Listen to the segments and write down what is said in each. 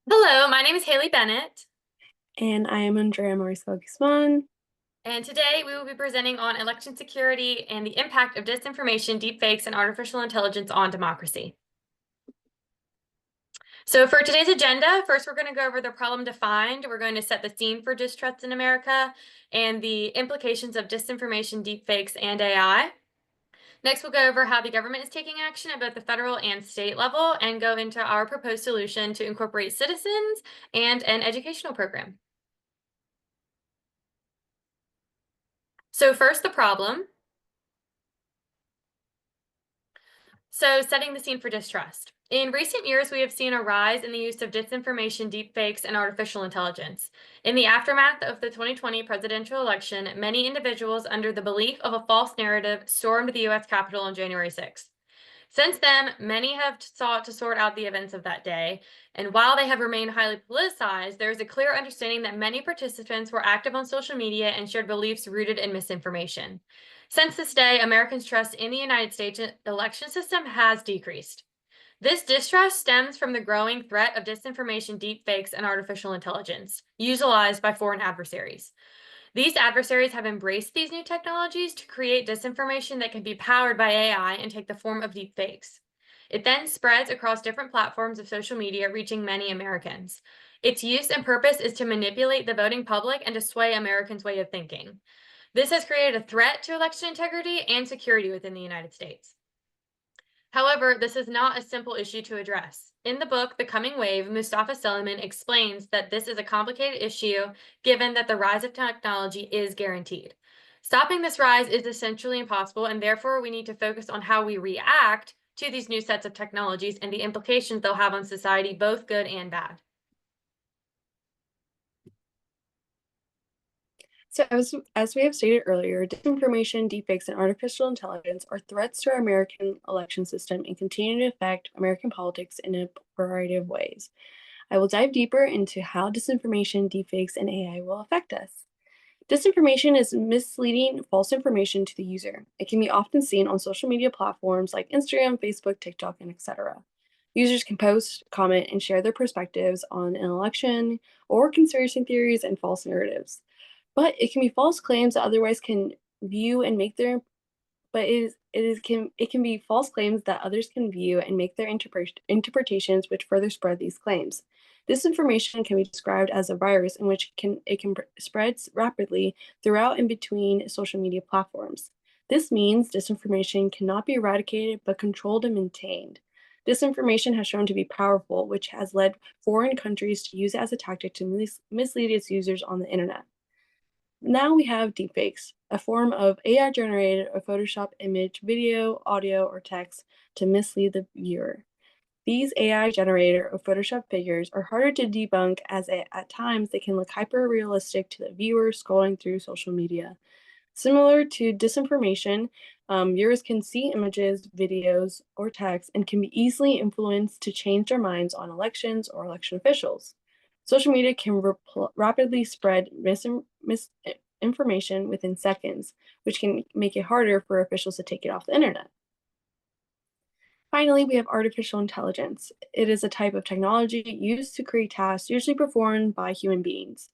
Hello, my name is Haley Bennett, And I am Andrea Marisol Guzman. and today we will be presenting on election security and the impact of disinformation, deepfakes, and artificial intelligence on democracy. So for today's agenda, first we're going to go over the problem defined. We're going to set the scene for distrust in America and the implications of disinformation, deepfakes, and AI. Next, we'll go over how the government is taking action at both the federal and state level and go into our proposed solution to incorporate citizens and an educational program. So first, the problem. So, setting the scene for distrust. In recent years, we have seen a rise in the use of disinformation, deepfakes, and artificial intelligence. In the aftermath of the 2020 presidential election, many individuals, under the belief of a false narrative, stormed the U.S. Capitol on January 6th. Since then, many have sought to sort out the events of that day, and while they have remained highly politicized, there is a clear understanding that many participants were active on social media and shared beliefs rooted in misinformation. Since this day, Americans' trust in the United States election system has decreased. This distrust stems from the growing threat of disinformation, deepfakes, and artificial intelligence, utilized by foreign adversaries. These adversaries have embraced these new technologies to create disinformation that can be powered by AI and take the form of deepfakes. It then spreads across different platforms of social media, reaching many Americans. Its use and purpose is to manipulate the voting public and to sway Americans' way of thinking. This has created a threat to election integrity and security within the United States. However, this is not a simple issue to address. In the book, The Coming Wave, Mustafa Seliman explains that this is a complicated issue given that the rise of technology is guaranteed. Stopping this rise is essentially impossible, and therefore we need to focus on how we react to these new sets of technologies and the implications they'll have on society, both good and bad. So, as we have stated earlier, disinformation, deepfakes, and artificial intelligence are threats to our American election system and continue to affect American politics in a variety of ways. I will dive deeper into how disinformation, deepfakes, and AI will affect us. Disinformation is misleading false information to the user. It can be often seen on social media platforms like Instagram, Facebook, TikTok, and etc. Users can post, comment, and share their perspectives on an election or conspiracy theories and false narratives. But it can be false claims that otherwise can view and make their but it can be false claims that others can view and make their interpretations, which further spread these claims. This information can be described as a virus in which it can spread rapidly throughout and between social media platforms. This means disinformation cannot be eradicated but controlled and maintained. Disinformation has shown to be powerful, which has led foreign countries to use it as a tactic to mislead its users on the internet. Now we have deepfakes, a form of AI generated or Photoshop image, video, audio, or text to mislead the viewer. These AI generated or Photoshop figures are harder to debunk as at times they can look hyper realistic to the viewer scrolling through social media. Similar to disinformation, viewers can see images, videos, or text and can be easily influenced to change their minds on elections or election officials. Social media can rapidly spread misinformation within seconds, which can make it harder for officials to take it off the internet. Finally, we have artificial intelligence. It is a type of technology used to create tasks usually performed by human beings.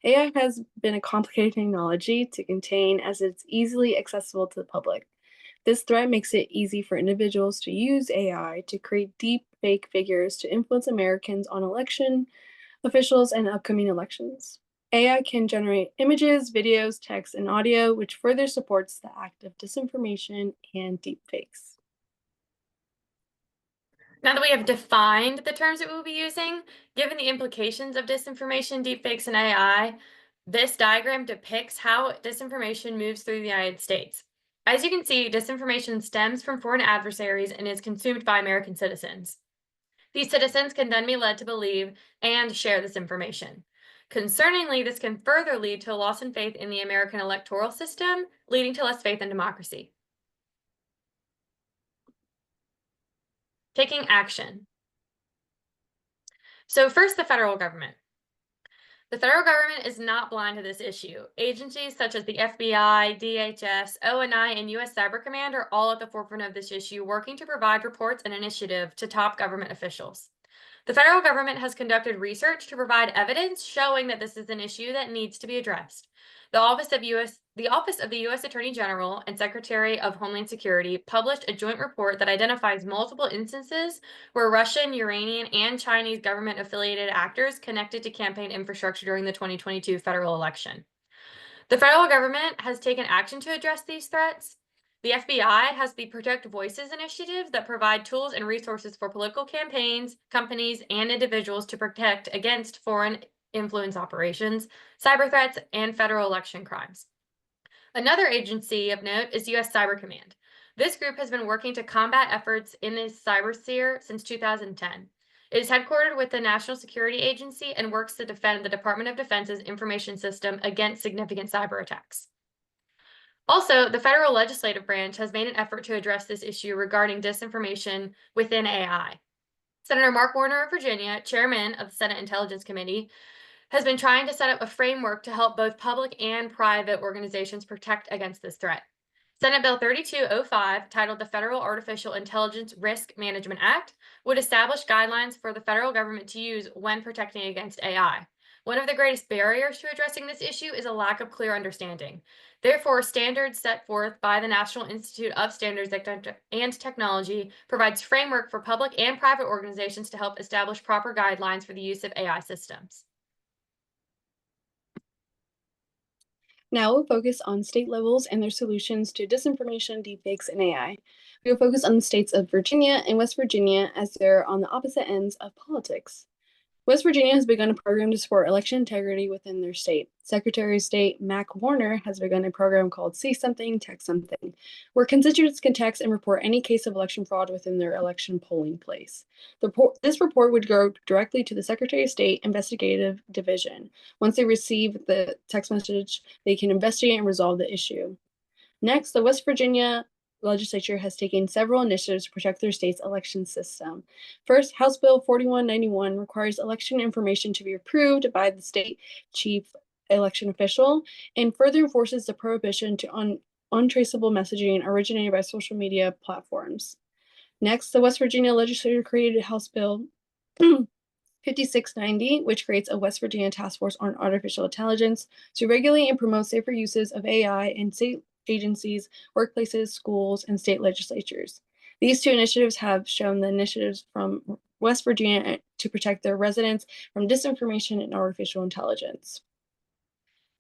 AI has been a complicated technology to contain as it's easily accessible to the public. This threat makes it easy for individuals to use AI to create deep fake figures to influence Americans on election officials and upcoming elections. AI can generate images, videos, text, and audio, which further supports the act of disinformation and deepfakes. Now that we have defined the terms that we will be using, given the implications of disinformation, deepfakes, and AI, this diagram depicts how disinformation moves through the United States. As you can see, disinformation stems from foreign adversaries and is consumed by American citizens. These citizens can then be led to believe and share this information. Concerningly, this can further lead to a loss in faith in the American electoral system, leading to less faith in democracy. Taking action. So first, the federal government. The federal government is not blind to this issue. Agencies such as the FBI, DHS, ONI, and U.S. Cyber Command are all at the forefront of this issue, working to provide reports and initiative to top government officials. The federal government has conducted research to provide evidence showing that this is an issue that needs to be addressed. The Office of the U.S. Attorney General and Secretary of Homeland Security published a joint report that identifies multiple instances where Russian, Iranian, and Chinese government-affiliated actors connected to campaign infrastructure during the 2022 federal election. The federal government has taken action to address these threats. The FBI has the Protect Voices initiative that provide tools and resources for political campaigns, companies, and individuals to protect against foreign influence operations, cyber threats, and federal election crimes. Another agency of note is U.S. Cyber Command. This group has been working to combat efforts in the cyber sphere since 2010. It is headquartered with the National Security Agency and works to defend the Department of Defense's information system against significant cyber attacks. Also, the federal legislative branch has made an effort to address this issue regarding disinformation within AI. Senator Mark Warner of Virginia, chairman of the Senate Intelligence Committee, has been trying to set up a framework to help both public and private organizations protect against this threat. Senate Bill 3205, titled the Federal Artificial Intelligence Risk Management Act, would establish guidelines for the federal government to use when protecting against AI. One of the greatest barriers to addressing this issue is a lack of clear understanding. Therefore, standards set forth by the National Institute of Standards and Technology provides framework for public and private organizations to help establish proper guidelines for the use of AI systems. Now we'll focus on state levels and their solutions to disinformation, deepfakes, and AI. We will focus on the states of Virginia and West Virginia as they're on the opposite ends of politics. West Virginia has begun a program to support election integrity within their state. Secretary of State Mac Warner has begun a program called See Something, Text Something, where constituents can text and report any case of election fraud within their election polling place. This report would go directly to the Secretary of State Investigative Division. Once they receive the text message, they can investigate and resolve the issue. Next, the West Virginia legislature has taken several initiatives to protect their state's election system. First, House Bill 4191 requires election information to be approved by the state chief election official and further enforces the prohibition to untraceable messaging originated by social media platforms. Next, the West Virginia legislature created House Bill 5690, which creates a West Virginia task force on artificial intelligence to regulate and promote safer uses of AI in state agencies, workplaces, schools, and state legislatures. These two initiatives have shown the initiatives from West Virginia to protect their residents from disinformation and artificial intelligence.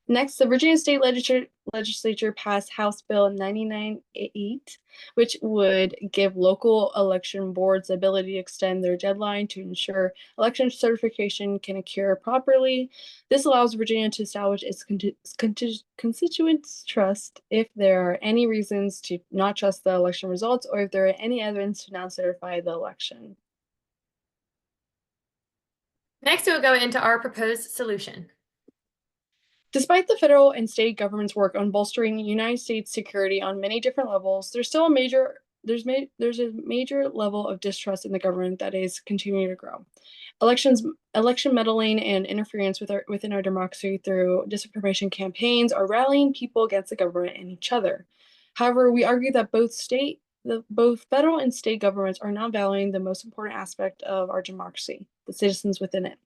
Next, the Virginia State Legislature passed House Bill 998, which would give local election boards the ability to extend their deadline to ensure election certification can occur properly. This allows Virginia to establish its constituents' trust if there are any reasons to not trust the election results or if there are any evidence to not certify the election. Next, we will go into our proposed solution. Despite the federal and state government's work on bolstering United States security on many different levels, there's a major level of distrust in the government that is continuing to grow. Election meddling and interference within our democracy through disinformation campaigns are rallying people against the government and each other. However, we argue that both federal and state governments are not valuing the most important aspect of our democracy, the citizens within it.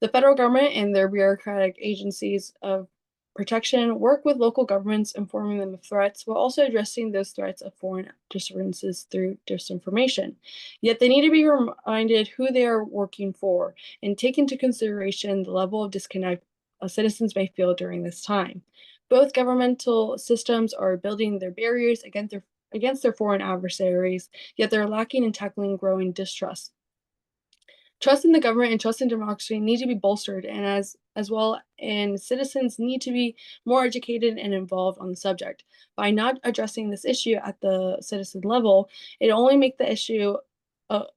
The federal government and their bureaucratic agencies of protection work with local governments, informing them of threats, while also addressing those threats of foreign disturbances through disinformation. Yet they need to be reminded who they are working for and take into consideration the level of disconnect citizens may feel during this time. Both governmental systems are building their barriers against their foreign adversaries, yet they're lacking in tackling growing distrust. Trust in the government and trust in democracy need to be bolstered, and as well, and citizens need to be more educated and involved on the subject. By not addressing this issue at the citizen level, it only makes the issue of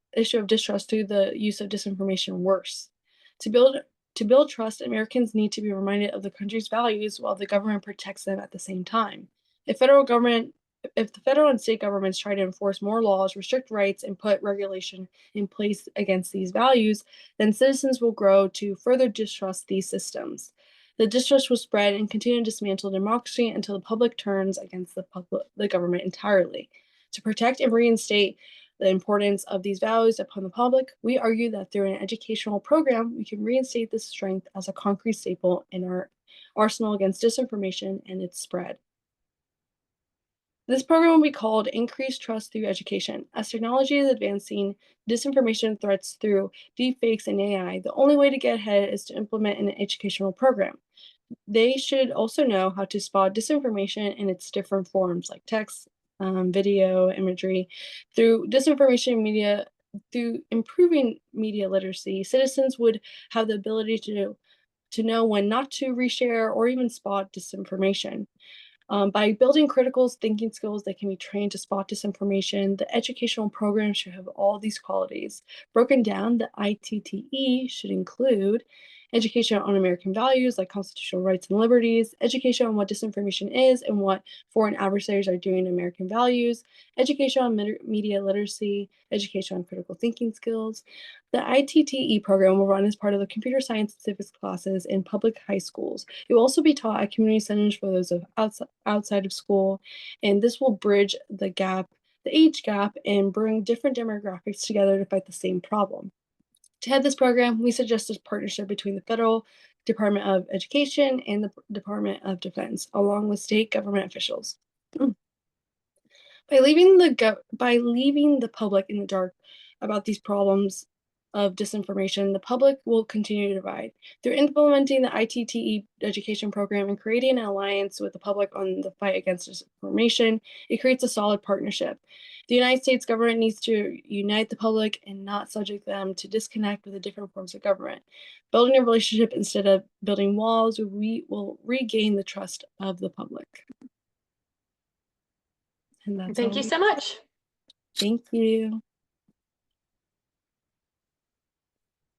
distrust through the use of disinformation worse. To build trust, Americans need to be reminded of the country's values while the government protects them at the same time. If the federal and state governments try to enforce more laws, restrict rights, and put regulation in place against these values, then citizens will grow to further distrust these systems. The distrust will spread and continue to dismantle democracy until the public turns against the government entirely. To protect and reinstate the importance of these values upon the public, we argue that through an educational program, we can reinstate this strength as a concrete staple in our arsenal against disinformation and its spread. This program will be called Increased Trust Through Education. As technology is advancing, disinformation threats through deepfakes and AI, the only way to get ahead is to implement an educational program. They should also know how to spot disinformation in its different forms, like text, video, imagery. Through disinformation media, through improving media literacy, citizens would have the ability to know when not to reshare or even spot disinformation. By building critical thinking skills that can be trained to spot disinformation, the educational program should have all these qualities. Broken down, the ITTE should include education on American values like constitutional rights and liberties, education on what disinformation is and what foreign adversaries are doing to American values, education on media literacy, education on critical thinking skills. The ITTE program will run as part of the computer science and civics classes in public high schools. It will also be taught at community centers for those of outside of school, and this will bridge the age gap, and bring different demographics together to fight the same problem. To head this program, we suggest a partnership between the federal Department of Education and the Department of Defense, along with state government officials. By leaving the public in the dark about these problems of disinformation, the public will continue to divide. Through implementing the ITTE education program and creating an alliance with the public on the fight against disinformation, it creates a solid partnership. The United States government needs to unite the public and not subject them to disconnect with the different forms of government. Building a relationship instead of building walls, we will regain the trust of the public. And that's Thank all. you so much. Thank you.